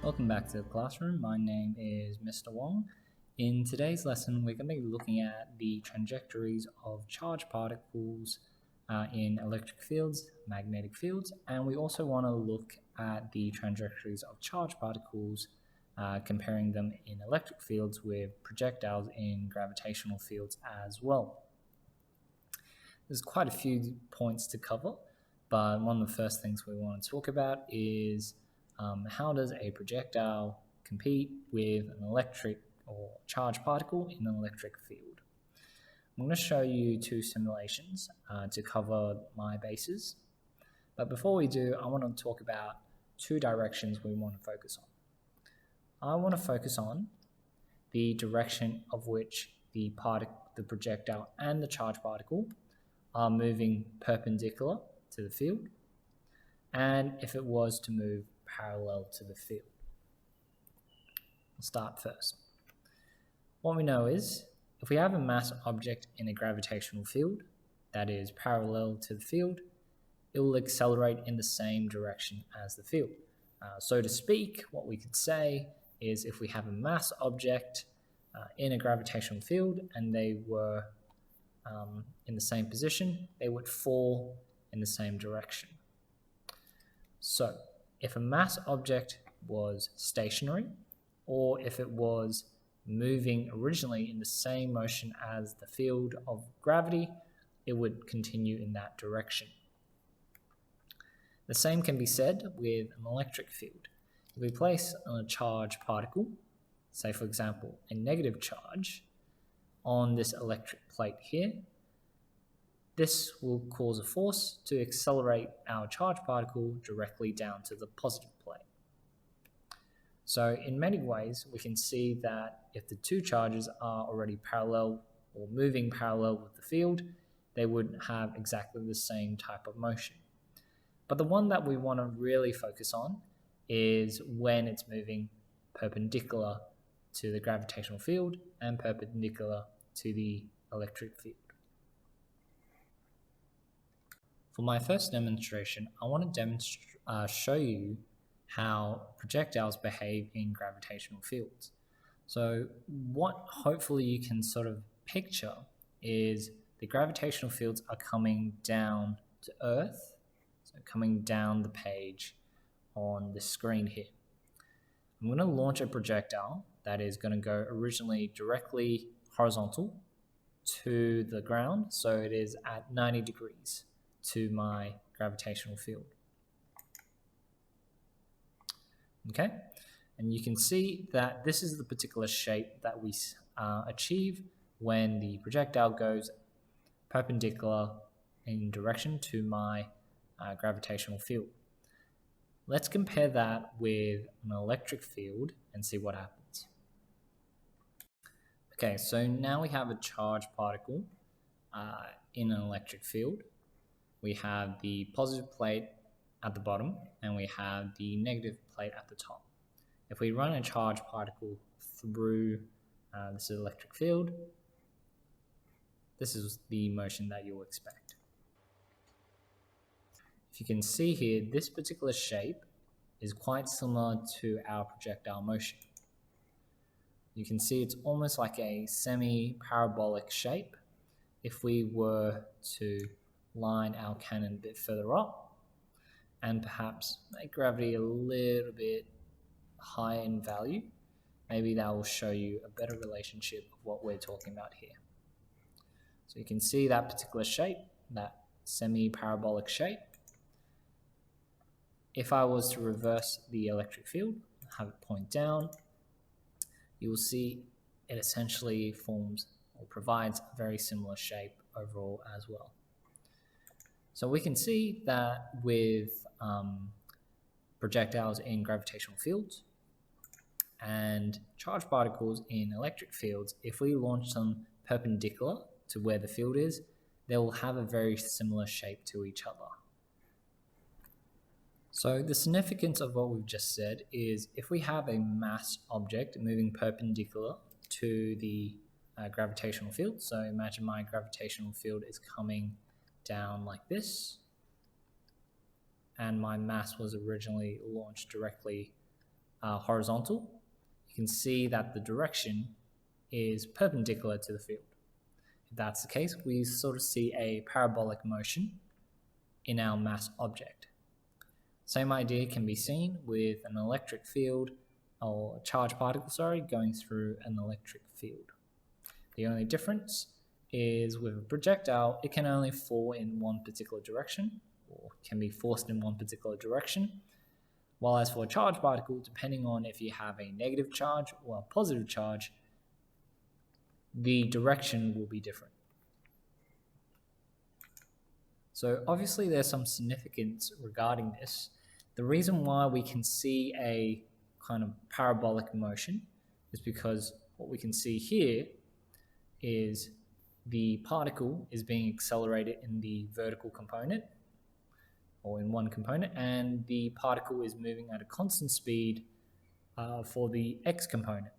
Welcome back to the classroom. My name is Mr. Wong. In today's lesson, we're going to be looking at the trajectories of charged particles in electric fields, magnetic fields, and we also want to look at the trajectories of charged particles, comparing them in electric fields with projectiles in gravitational fields as well. There's quite a few points to cover, but one of the first things we want to talk about is how does a projectile compete with an electric or charged particle in an electric field. I'm going to show you two simulations to cover my bases. But before we do, I want to talk about two directions we want to focus on. I want to focus on the direction of which the projectile and the charged particle are moving perpendicular to the field, and if it was to move parallel to the field. We'll start first. What we know is if we have a mass object in a gravitational field that is parallel to the field, it will accelerate in the same direction as the field. So to speak, what we could say is if we have a mass object in a gravitational field and they were in the same position, they would fall in the same direction. So if a mass object was stationary, or if it was moving originally in the same motion as the field of gravity, it would continue in that direction. The same can be said with an electric field. If we place a charged particle, say for example a negative charge, on this electric plate here, this will cause a force to accelerate our charged particle directly down to the positive plate. So in many ways, we can see that if the two charges are already parallel or moving parallel with the field, they would have exactly the same type of motion. But the one that we want to really focus on is when it's moving perpendicular to the gravitational field and perpendicular to the electric field. For my first demonstration, I want to show you how projectiles behave in gravitational fields. So what hopefully you can sort of picture is the gravitational fields are coming down to Earth, so coming down the page on the screen here. I'm going to launch a projectile that is going to go originally directly horizontal to the ground, so it is at 90 degrees to my gravitational field. Okay, and you can see that this is the particular shape that we achieve when the projectile goes perpendicular in direction to my gravitational field. Let's compare that with an electric field and see what happens. Okay, so now we have a charged particle in an electric field. We have the positive plate at the bottom and we have the negative plate at the top. If we run a charged particle through this electric field, this is the motion that you'll expect. If you can see here, this particular shape is quite similar to our projectile motion. You can see it's almost like a semi-parabolic shape. If we were to line our cannon a bit further up and perhaps make gravity a little bit higher in value, maybe that will show you a better relationship of what we're talking about here. So you can see that particular shape, that semi-parabolic shape. If I was to reverse the electric field, have it point down, you will see it essentially forms or provides a very similar shape overall as well. So we can see that with projectiles in gravitational fields and charged particles in electric fields, if we launch them perpendicular to where the field is, they will have a very similar shape to each other. So the significance of what we've just said is if we have a mass object moving perpendicular to the gravitational field, so imagine my gravitational field is coming down like this, and my mass was originally launched directly horizontal, you can see that the direction is perpendicular to the field. If that's the case, we sort of see a parabolic motion in our mass object. Same idea can be seen with an electric field or charged particle, going through an electric field. The only difference is with a projectile, it can only fall in one particular direction or can be forced in one particular direction. While as for a charged particle, depending on if you have a negative charge or a positive charge, the direction will be different. So obviously there's some significance regarding this. The reason why we can see a kind of parabolic motion is because what we can see here is the particle is being accelerated in the vertical component or in one component, and the particle is moving at a constant speed for the x component.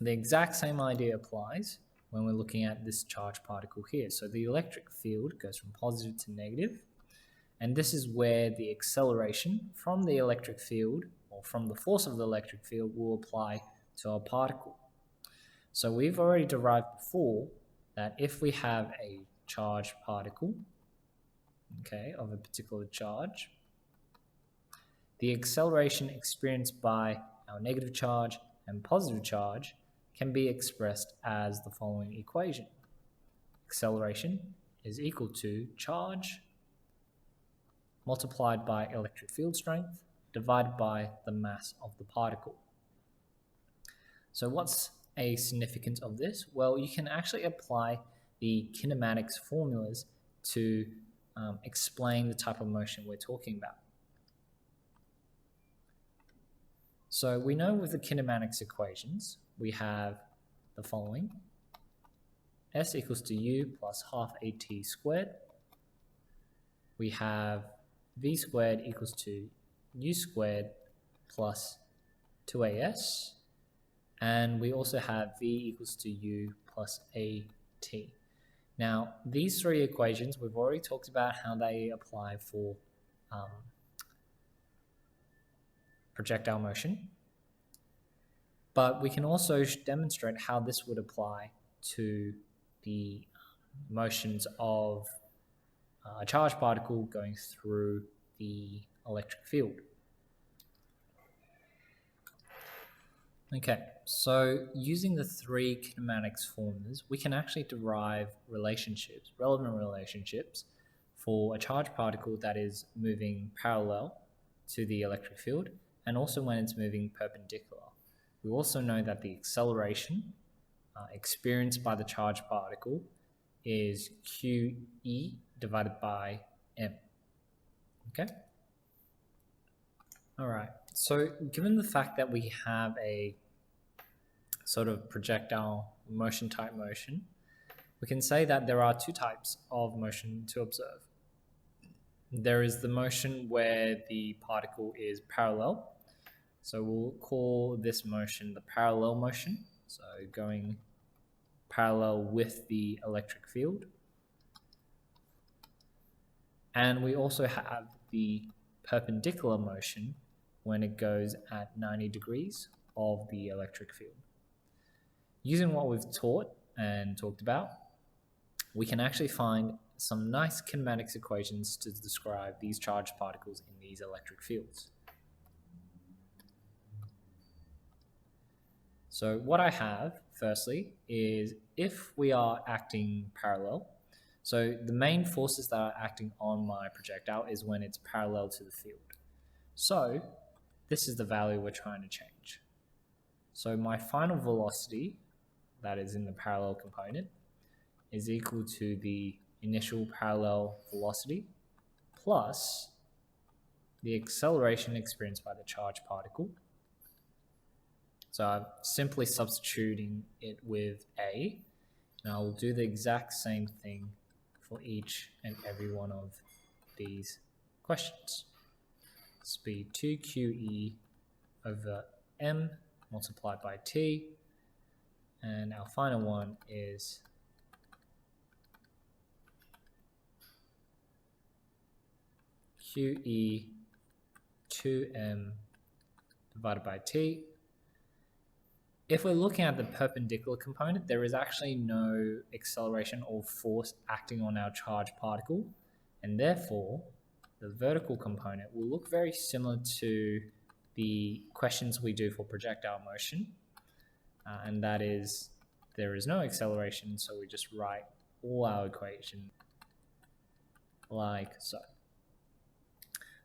The exact same idea applies when we're looking at this charged particle here. So the electric field goes from positive to negative, and this is where the acceleration from the electric field or from the force of the electric field will apply to our particle. So we've already derived before that if we have a charged particle, okay, of a particular charge, the acceleration experienced by our negative charge and positive charge can be expressed as the following equation. Acceleration is equal to charge multiplied by electric field strength divided by the mass of the particle. So what's a significance of this? Well, you can actually apply the kinematics formulas to explain the type of motion we're talking about. So we know with the kinematics equations, we have the following. S equals to U plus half AT squared. We have V squared equals to U squared plus 2AS. And we also have V equals to U plus AT. Now, these three equations, we've already talked about how they apply for projectile motion, but we can also demonstrate how this would apply to the motions of a charged particle going through the electric field. Okay, so using the three kinematics formulas, we can actually derive relationships, relevant relationships, for a charged particle that is moving parallel to the electric field, and also when it's moving perpendicular. We also know that the acceleration experienced by the charged particle is QE divided by M. Okay? All right, so given the fact that we have a sort of projectile motion type motion, we can say that there are two types of motion to observe. There is the motion where the particle is parallel. So we'll call this motion the parallel motion. So going parallel with the electric field. And we also have the perpendicular motion when it goes at 90 degrees of the electric field. Using what we've taught and talked about, we can actually find some nice kinematics equations to describe these charged particles in these electric fields. So what I have, firstly, is if we are acting parallel, so the main forces that are acting on my projectile is when it's parallel to the field. So this is the value we're trying to change. So my final velocity, that is in the parallel component, is equal to the initial parallel velocity plus the acceleration experienced by the charged particle. So I'm simply substituting it with A, and I'll do the exact same thing for each and every one of these questions. This will be 2QE over M multiplied by T, and our final one is QE 2M divided by t. If we're looking at the perpendicular component, there is actually no acceleration or force acting on our charged particle, and therefore the vertical component will look very similar to the questions we do for projectile motion, and that is there is no acceleration, so we just write all our equations like so.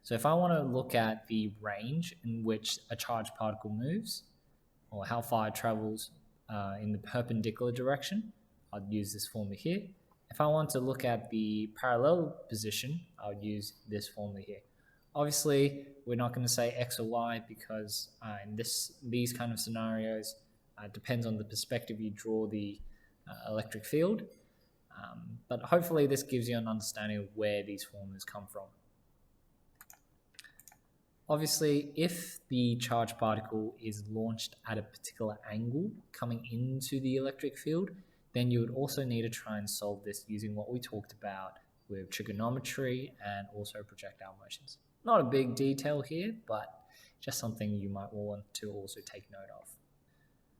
So if I want to look at the range in which a charged particle moves, or how far it travels in the perpendicular direction, I'd use this formula here. If I want to look at the parallel position, I would use this formula here. Obviously, we're not going to say x or y because in these kind of scenarios, it depends on the perspective you draw the electric field. But hopefully this gives you an understanding of where these formulas come from. Obviously, if the charged particle is launched at a particular angle coming into the electric field, then you would also need to try and solve this using what we talked about with trigonometry and also projectile motions. Not a big detail here, but just something you might want to also take note of.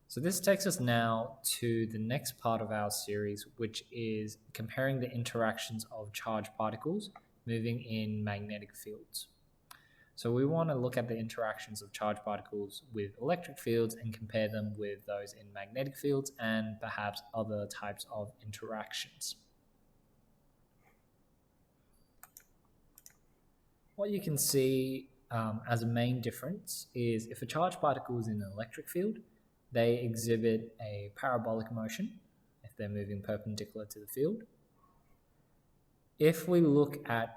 So this takes us now to the next part of our series, which is comparing the interactions of charged particles moving in magnetic fields. So we want to look at the interactions of charged particles with electric fields and compare them with those in magnetic fields and perhaps other types of interactions. What you can see as a main difference is if a charged particle is in an electric field, they exhibit a parabolic motion if they're moving perpendicular to the field. If we look at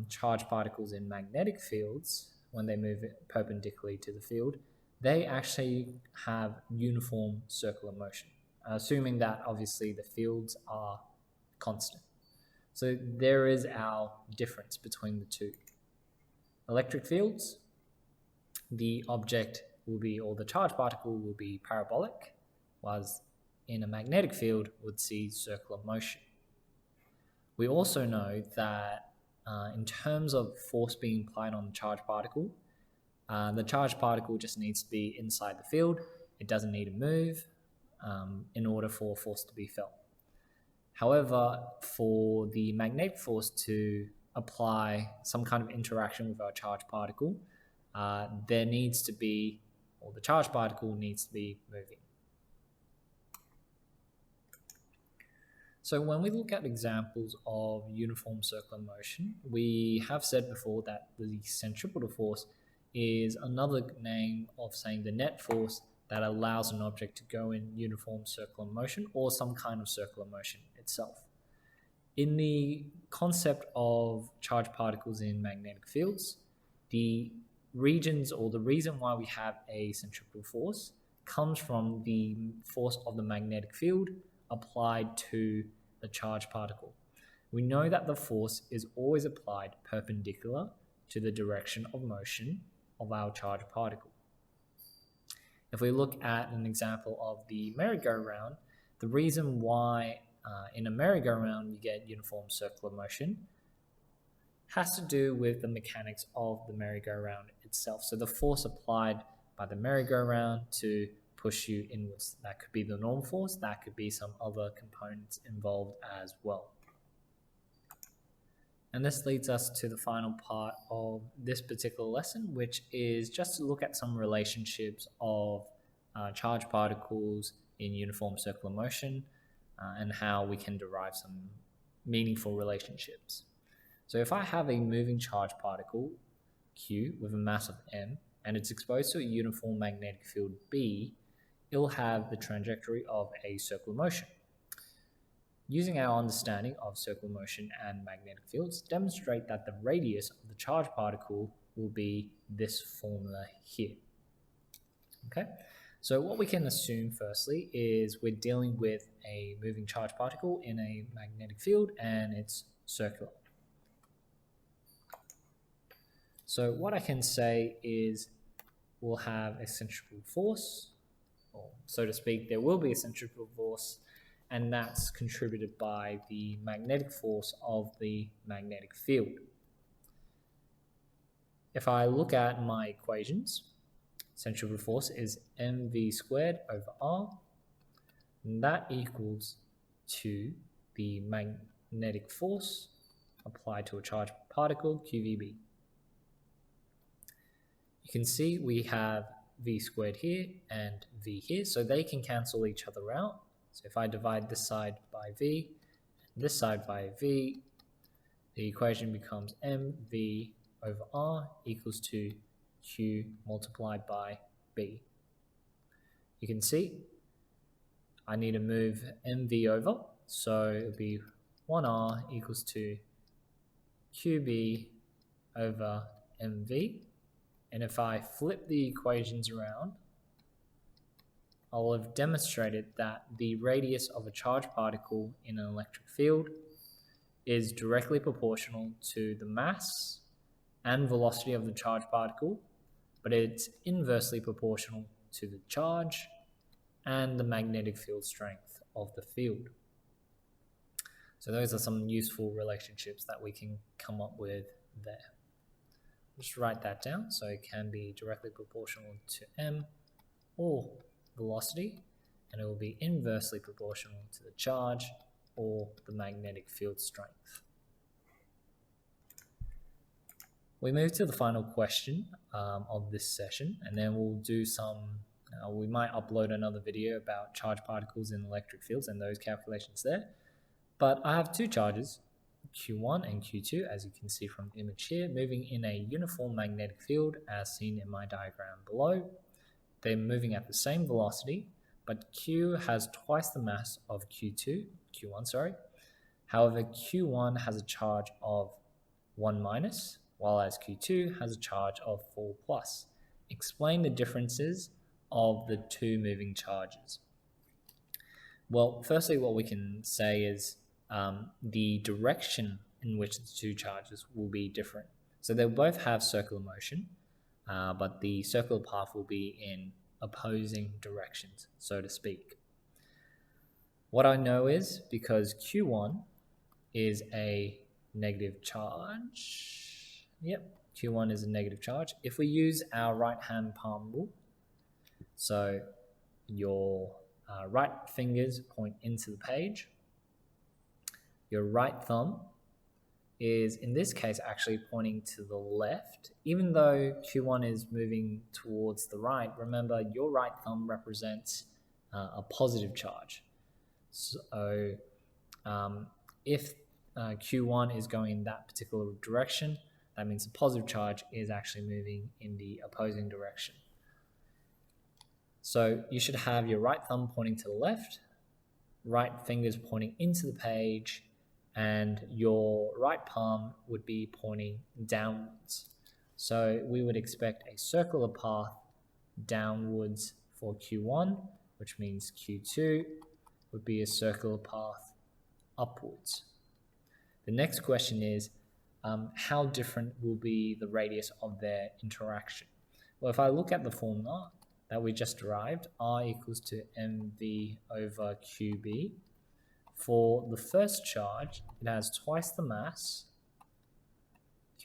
charged particles in magnetic fields, when they move perpendicularly to the field, they actually have uniform circular motion, assuming that obviously the fields are constant. So there is our difference between the two. Electric fields, the object will be, or the charged particle will be parabolic, whereas in a magnetic field would see circular motion. We also know that in terms of force being applied on the charged particle just needs to be inside the field. It doesn't need to move in order for force to be felt. However, for the magnetic force to apply some kind of interaction with our charged particle, there needs to be, or the charged particle needs to be moving. So when we look at examples of uniform circular motion, we have said before that the centripetal force is another name of saying the net force that allows an object to go in uniform circular motion or some kind of circular motion itself. In the concept of charged particles in magnetic fields, the regions or the reason why we have a centripetal force comes from the force of the magnetic field applied to the charged particle. We know that the force is always applied perpendicular to the direction of motion of our charged particle. If we look at an example of the merry-go-round, the reason why in a merry-go-round you get uniform circular motion has to do with the mechanics of the merry-go-round itself. So the force applied by the merry-go-round to push you inwards. That could be the normal force, that could be some other components involved as well. And this leads us to the final part of this particular lesson, which is just to look at some relationships of charged particles in uniform circular motion and how we can derive some meaningful relationships. So if I have a moving charged particle, Q, with a mass of m, and it's exposed to a uniform magnetic field B, it'll have the trajectory of a circular motion. Using our understanding of circular motion and magnetic fields, demonstrate that the radius of the charged particle will be this formula here. Okay, so what we can assume firstly is we're dealing with a moving charged particle in a magnetic field and it's circular. So what I can say is we'll have a centripetal force, or so to speak, there will be a centripetal force, and that's contributed by the magnetic force of the magnetic field. If I look at my equations, centrifugal force is mv squared over r, and that equals to the magnetic force applied to a charged particle, QVB. You can see we have v squared here and v here, so they can cancel each other out. So if I divide this side by v, and this side by v, the equation becomes mv over r equals to q multiplied by b. You can see I need to move mv over, so it would be 1r equals to qb over mv. And if I flip the equations around, I will have demonstrated that the radius of a charged particle in an electric field is directly proportional to the mass and velocity of the charged particle, but it's inversely proportional to the charge and the magnetic field strength of the field. So those are some useful relationships that we can come up with there. Just write that down. So it can be directly proportional to m or velocity, and it will be inversely proportional to the charge or the magnetic field strength. We move to the final question of this session, and then we'll do some, we might upload another video about charged particles in electric fields and those calculations there. But I have two charges, Q1 and Q2, as you can see from the image here, moving in a uniform magnetic field as seen in my diagram below. They're moving at the same velocity, but Q has twice the mass of Q1, sorry. However, Q1 has a charge of 1 minus, while as Q2 has a charge of 4 plus. Explain the differences of the two moving charges. Well, firstly, what we can say is the direction in which the two charges will be different. So they'll both have circular motion, but the circular path will be in opposing directions, so to speak. What I know is because Q1 is a negative charge. Yep, Q1 is a negative charge. If we use our right-hand palm rule, so your right fingers point into the page, your right thumb is in this case actually pointing to the left. Even though Q1 is moving towards the right, remember your right thumb represents a positive charge. So if Q1 is going in that particular direction, that means the positive charge is actually moving in the opposing direction. So you should have your right thumb pointing to the left, right fingers pointing into the page, and your right palm would be pointing downwards. So we would expect a circular path downwards for Q1, which means Q2 would be a circular path upwards. The next question is, how different will be the radius of their interaction? Well, if I look at the formula that we just derived, R equals to mv over qb. For the first charge, it has twice the mass,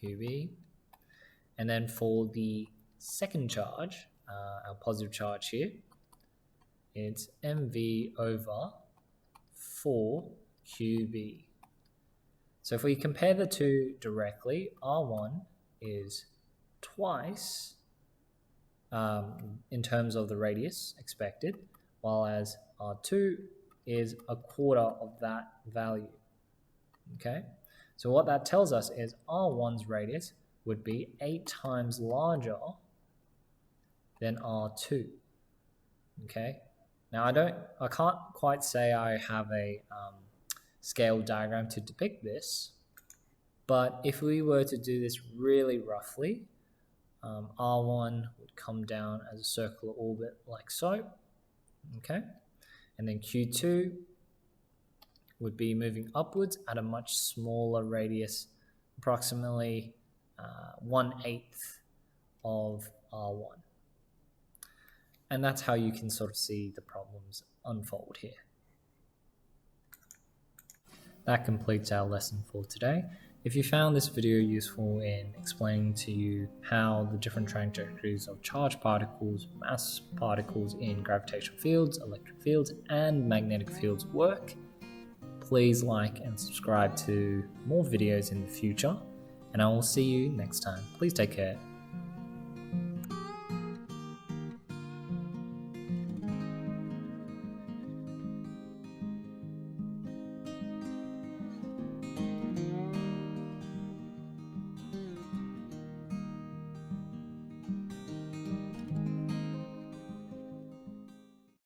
qb, and then for the second charge, our positive charge here, it's mv over 4 qb. So if we compare the two directly, R1 is twice in terms of the radius expected, while as R2 is a quarter of that value. Okay, so what that tells us is R1's radius would be 8 times larger than R2. Okay, now I can't quite say I have a scale diagram to depict this, but if we were to do this really roughly, R1 would come down as a circular orbit like so, okay, and then Q2 would be moving upwards at a much smaller radius, approximately 1/8 of R1. And that's how you can sort of see the problems unfold here. That completes our lesson for today. If you found this video useful in explaining to you how the different trajectories of charged particles, mass particles in gravitational fields, electric fields, and magnetic fields work, please like and subscribe to more videos in the future, and I will see you next time. Please take care.